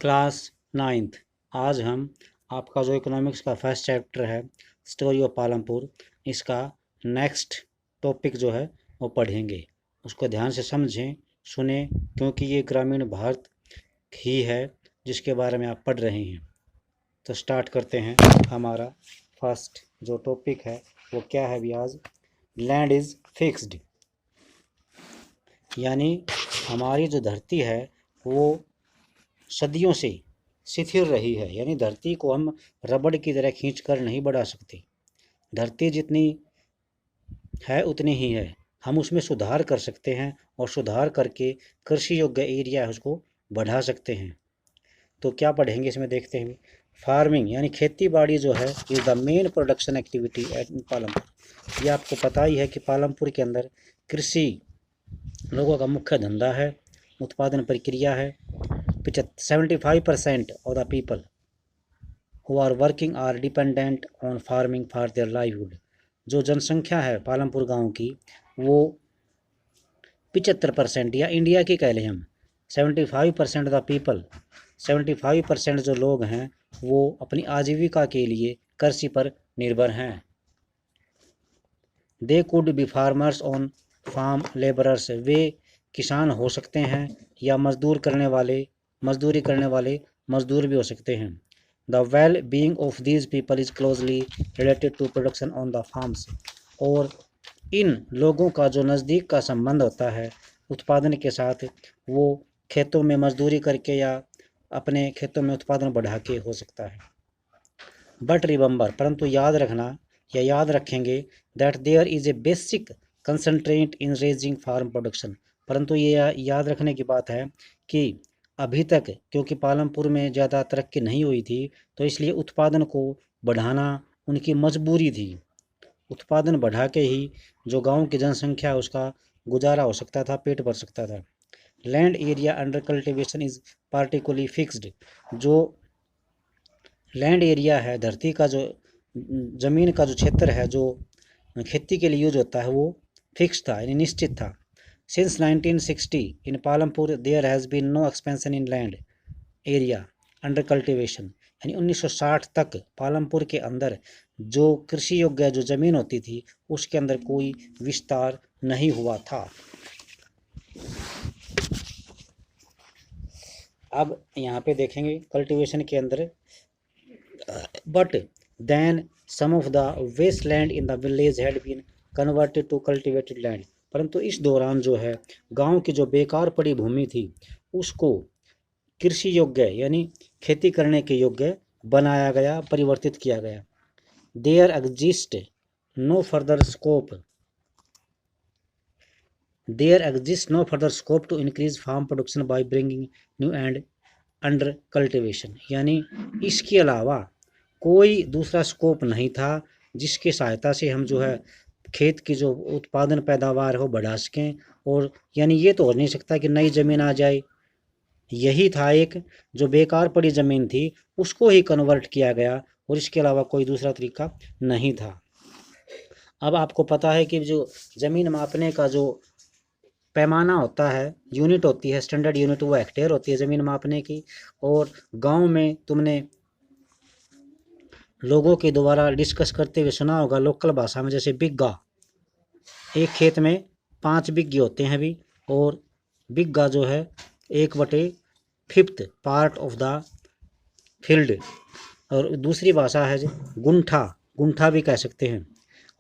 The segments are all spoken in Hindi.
Class 9th। आज हम आपका जो इकोनॉमिक्स का फर्स्ट चैप्टर है स्टोरी ऑफ पालमपुर, इसका नेक्स्ट टॉपिक जो है वो पढ़ेंगे। उसको ध्यान से समझें, सुने, क्योंकि ये ग्रामीण भारत ही है जिसके बारे में आप पढ़ रहे हैं। तो स्टार्ट करते हैं। हमारा फर्स्ट जो टॉपिक है वो क्या है ब्याज? लैंड इज़ फिक्स्ड, यानी हमारी जो धरती है वो सदियों से शिथिल रही है, यानी धरती को हम रबड़ की तरह खींच कर नहीं बढ़ा सकते। धरती जितनी है उतनी ही है। हम उसमें सुधार कर सकते हैं और सुधार करके कृषि योग्य एरिया है उसको बढ़ा सकते हैं। तो क्या पढ़ेंगे इसमें, देखते हैं। फार्मिंग यानी खेती बाड़ी जो है is the main production activity at Palampur. ये आपको पता ही है कि पालमपुर के अंदर कृषि लोगों का मुख्य धंधा है, उत्पादन प्रक्रिया है। 75% of the people who are working are dependent on farming for their livelihood। जो जनसंख्या है पालमपुर गांव की वो 75% या इंडिया की कह लें हम 75% द पीपल, 75% जो लोग हैं वो अपनी आजीविका के लिए कृषि पर निर्भर हैं। They could be farmers on farm labourers, वे किसान हो सकते हैं या मजदूरी करने वाले मजदूर भी हो सकते हैं। The well being of these people is closely related to production on the farms, और इन लोगों का जो नज़दीक का संबंध होता है उत्पादन के साथ, वो खेतों में मजदूरी करके या अपने खेतों में उत्पादन बढ़ा के हो सकता है। बट रिमेंबर, परंतु याद रखना या याद रखेंगे, that there is a basic constraint in raising farm production. परंतु ये याद रखने की बात है कि अभी तक क्योंकि पालमपुर में ज़्यादा तरक्की नहीं हुई थी, तो इसलिए उत्पादन को बढ़ाना उनकी मजबूरी थी। उत्पादन बढ़ा के ही जो गांव की जनसंख्या है उसका गुजारा हो सकता था, पेट भर सकता था। Land area under cultivation is particularly fixed, जो लैंड एरिया है, धरती का जो ज़मीन का जो क्षेत्र है जो खेती के लिए यूज होता है वो फिक्स था, यानी निश्चित था। Since 1960 in Palampur there has been no expansion in land area under cultivation, यानी 1960 तक पालमपुर के अंदर जो कृषि योग्य जो ज़मीन होती थी उसके अंदर कोई विस्तार नहीं हुआ था। अब यहाँ पे देखेंगे कल्टीवेशन के अंदर, but then some of the waste land in the village had been converted to cultivated land, परंतु इस दौरान जो है गांव की जो बेकार पड़ी भूमि थी उसको कृषि योग्य यानी खेती करने के योग्य बनाया गया, परिवर्तित किया गया। There exist no further scope to increase farm production by bringing new and under cultivation, यानी इसके अलावा कोई दूसरा स्कोप नहीं था जिसकी सहायता से हम जो है खेत की जो उत्पादन पैदावार हो बढ़ा सकें। और यानी ये तो हो नहीं सकता कि नई ज़मीन आ जाए, यही था एक जो बेकार पड़ी ज़मीन थी उसको ही कन्वर्ट किया गया, और इसके अलावा कोई दूसरा तरीका नहीं था। अब आपको पता है कि जो ज़मीन मापने का जो पैमाना होता है, यूनिट होती है, स्टैंडर्ड यूनिट, वो हेक्टेयर होती है ज़मीन मापने की। और गांव में तुमने लोगों के द्वारा डिस्कस करते हुए सुना होगा लोकल भाषा में, जैसे बिग्गा, एक खेत में 5 बिग्गे होते हैं भी, और बिग्गा जो है 1/5 पार्ट ऑफ द फील्ड। और दूसरी भाषा है गुंठा भी कह सकते हैं।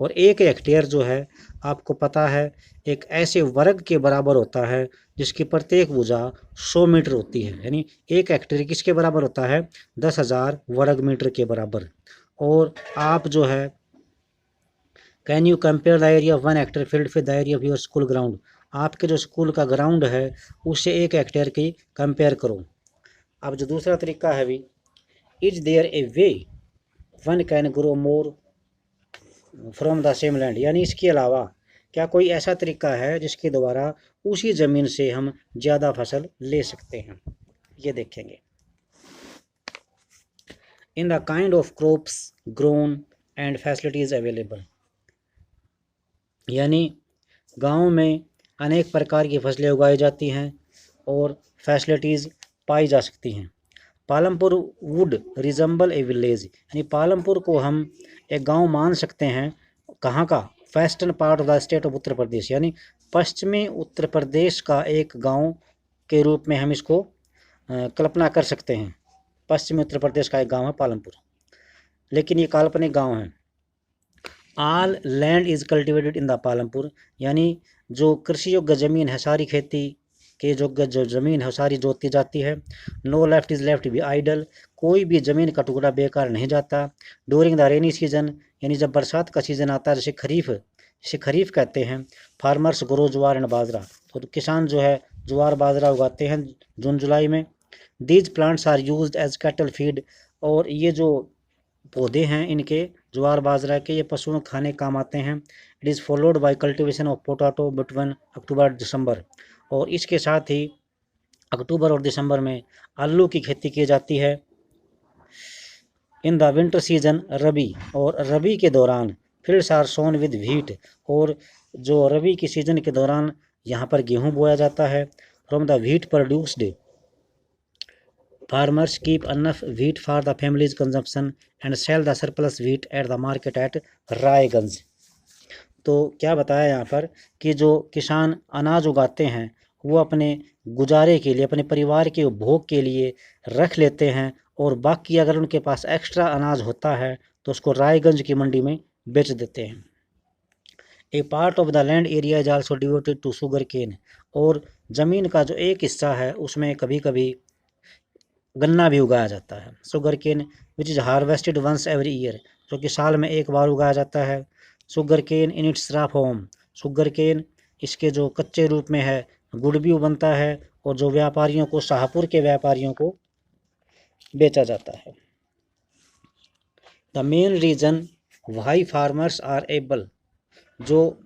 और 1 हेक्टेयर जो है आपको पता है एक ऐसे वर्ग के बराबर होता है जिसकी प्रत्येक भुजा 100 मीटर होती है, यानी 1 हेक्टेयर किसके बराबर होता है? 10,000 वर्ग मीटर के बराबर। और आप जो है can you compare the area of 1 hectare field with the area of your school ground, आपके जो स्कूल का ग्राउंड है उससे 1 हेक्टेयर की कंपेयर करो। अब जो दूसरा तरीका है भी, is there a way one can grow more from the same land, यानी इसके अलावा क्या कोई ऐसा तरीका है जिसके द्वारा उसी ज़मीन से हम ज़्यादा फसल ले सकते हैं? ये देखेंगे। In the kind of crops grown and facilities available, यानी गाँव में अनेक प्रकार की फसलें उगाई जाती हैं और फैसिलिटीज़ पाई जा सकती हैं। Palampur would resemble A village, यानी पालमपुर को हम एक गांव मान सकते हैं। कहाँ का? Western part of the state of Uttar Pradesh, यानी पश्चिमी उत्तर प्रदेश का एक गांव के रूप में हम इसको कल्पना कर सकते हैं। पश्चिमी उत्तर प्रदेश का एक गांव है पालमपुर, लेकिन ये काल्पनिक गांव है। All land is cultivated in the Palampur, यानी जो कृषि योग्य ज़मीन है, सारी खेती के योग्य जो ज़मीन है सारी जोती जाती है। No left is left be idle, कोई भी ज़मीन का टुकड़ा बेकार नहीं जाता। ड्यूरिंग द रेनी सीजन, यानी जब बरसात का सीज़न आता है, जिसे खरीफ कहते हैं। फार्मर्स ग्रो ज्वार एंड बाजरा, तो किसान जो है ज्वार बाजरा उगाते हैं जून जुलाई में। These plants are used as cattle feed, और ये जो पौधे हैं इनके ज्वार बाजरा के, ये पशुओं खाने काम आते हैं। It is followed by cultivation of potato between October December, और इसके साथ ही अक्टूबर और दिसंबर में आलू की खेती की जाती है। In the winter season rabi, और रबी के दौरान fields are sown with wheat, और जो रबी की सीजन के दौरान यहाँ पर गेहूँ बोया जाता है। From the wheat produced farmers keep enough wheat for the families consumption and sell the surplus wheat at the market at Raiganj. तो क्या बताया यहाँ पर कि जो किसान अनाज उगाते हैं वो अपने गुजारे के लिए, अपने परिवार के उपभोग के लिए रख लेते हैं, और बाकी अगर उनके पास एक्स्ट्रा अनाज होता है तो उसको रायगंज की मंडी में बेच देते हैं। A part of the land area is also devoted to sugarcane, और ज़मीन का जो एक हिस्सा है उसमें कभी कभी गन्ना भी उगाया जाता है। Sugar cane which is harvested once every year, जो कि साल में एक बार उगाया जाता है। Sugar cane in its raw form, sugar cane इसके जो कच्चे रूप में है गुड़ भी बनता है, और जो व्यापारियों को, शाहपुर के व्यापारियों को बेचा जाता है। The main reason why farmers are able, जो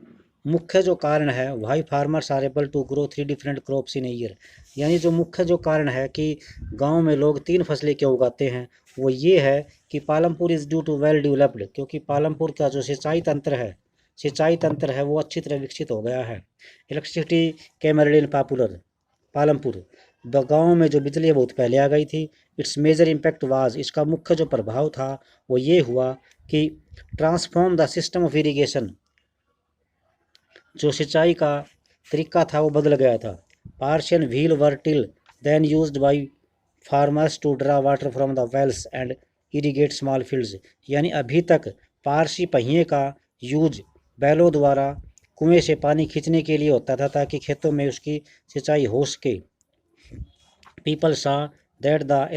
मुख्य जो कारण है, why farmers are able to grow 3 different crops in year, यानी जो मुख्य जो कारण है कि गांव में लोग 3 फसलें क्यों उगाते हैं, वो ये है कि Palampur is due to well developed, क्योंकि पालमपुर का जो सिंचाई तंत्र है वो अच्छी तरह विकसित हो गया है। इलेक्ट्रिसिटी कैमरेड इन पॉपुलर पालमपुर, गाँव में जो बिजली बहुत पहले आ गई थी। इट्स मेजर इम्पैक्ट वाज, इसका मुख्य जो प्रभाव था वो ये हुआ कि transform the system of irrigation, जो सिंचाई का तरीका था वो बदल गया था। Persian wheel were till then used by farmers to draw water from the wells and irrigate small fields, यानी अभी तक पारसी पहिए का यूज बैलों द्वारा कुएं से पानी खींचने के लिए होता था ताकि खेतों में उसकी सिंचाई हो सके। People saw that the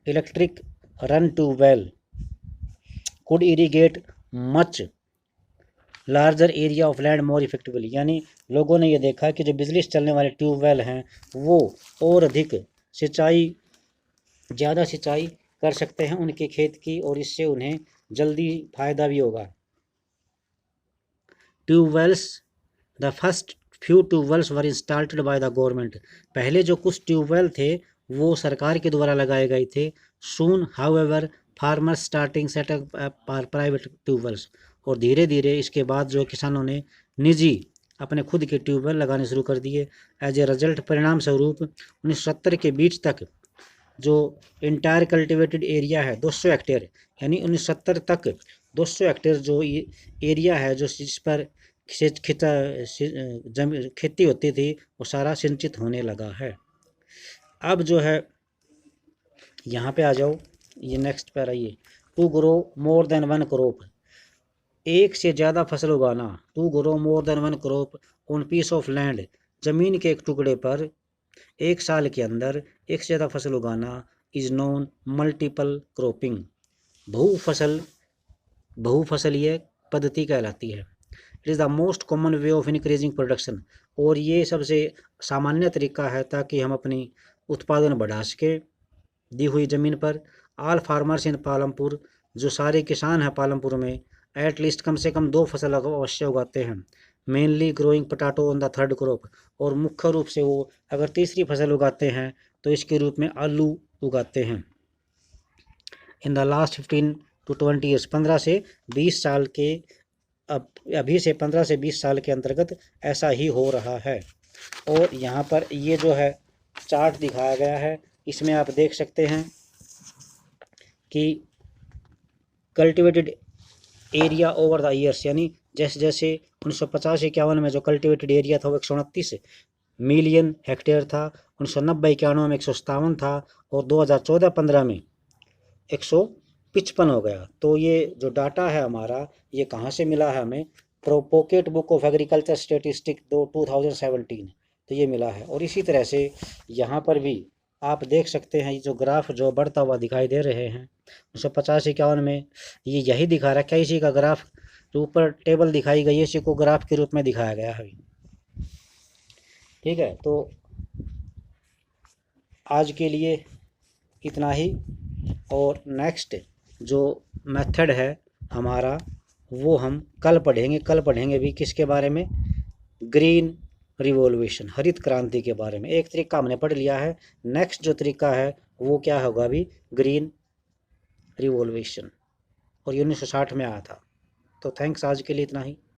electric run to well could irrigate much larger area of land more effectively, यानी लोगों ने ये देखा कि जो बिजली से चलने वाले ट्यूबवेल हैं वो और अधिक ज़्यादा सिंचाई कर सकते हैं उनके खेत की, और इससे उन्हें जल्दी फ़ायदा भी होगा। Tube wells, the first few tube wells were installed by the government, पहले जो कुछ ट्यूबवेल थे वो सरकार के द्वारा लगाए गए थे। Soon however farmers starting set up private tubewells, और धीरे धीरे इसके बाद जो किसानों ने निजी अपने खुद के ट्यूबवेल लगाने शुरू कर दिए। एज ए रिजल्ट, परिणाम स्वरूप 1970 के बीच तक जो इंटायर कल्टिवेटेड एरिया है 200 हेक्टेयर, यानी 1970 तक 200 हेक्टेयर जो एरिया है जो जिस पर खेती होती थी वो सारा सिंचित होने लगा है। अब जो है यहाँ पे आ जाओ, ये नेक्स्ट पर आइए। To grow more than 1 crop, एक से ज़्यादा फसल उगाना। To grow more than 1 crop on piece of land, ज़मीन के एक टुकड़े पर एक साल के अंदर एक से ज़्यादा फसल उगाना इज़ नोन मल्टीपल क्रॉपिंग, बहुफसलीय पद्धति कहलाती है। It is the most common way of increasing production, और ये सबसे सामान्य तरीका है ताकि हम अपनी उत्पादन बढ़ा सके दी हुई ज़मीन पर। ऑल फार्मर्स इन पालमपुर, जो सारे किसान हैं पालमपुर में, एट लीस्ट कम से कम 2 फसल अवश्य उगाते हैं। Mainly growing potato on the 3rd crop, और मुख्य रूप से वो अगर तीसरी फसल उगाते हैं तो इसके रूप में आलू उगाते हैं। In the last 15 to 20 years, 15 से 20 साल के अभी से 15 से 20 साल के अंतर्गत ऐसा ही हो रहा है। और यहाँ पर ये जो है चार्ट दिखाया गया है। इसमें आप देख सकते हैं कि cultivated area over the years, यानी जैसे जैसे 1950-51 में जो कल्टिवेटेड एरिया था वो 129 मिलियन हेक्टेयर था, 1990-91 में 157 था, और 2014-15 में 155 हो गया। तो ये जो डाटा है हमारा, ये कहाँ से मिला है हमें? Pocket book of agriculture statistic 2017, तो ये मिला है। और इसी तरह से यहाँ पर भी आप देख सकते हैं, ये जो ग्राफ जो बढ़ता हुआ दिखाई दे रहे हैं 1950-51 में, ये यही दिखा रखा है। इसी का ग्राफ जो ऊपर टेबल दिखाई गई है, इसी को ग्राफ के रूप में दिखाया गया है। ठीक है, तो आज के लिए इतना ही। और नेक्स्ट जो मेथड है हमारा, वो हम कल पढ़ेंगे। कल पढ़ेंगे भी किसके बारे में? ग्रीन रिवॉल्यूशन, हरित क्रांति के बारे में। एक तरीका हमने पढ़ लिया है, नेक्स्ट जो तरीका है वो क्या होगा अभी? ग्रीन रिवॉल्यूशन, और 1960 में आया था। तो थैंक्स, आज के लिए इतना ही।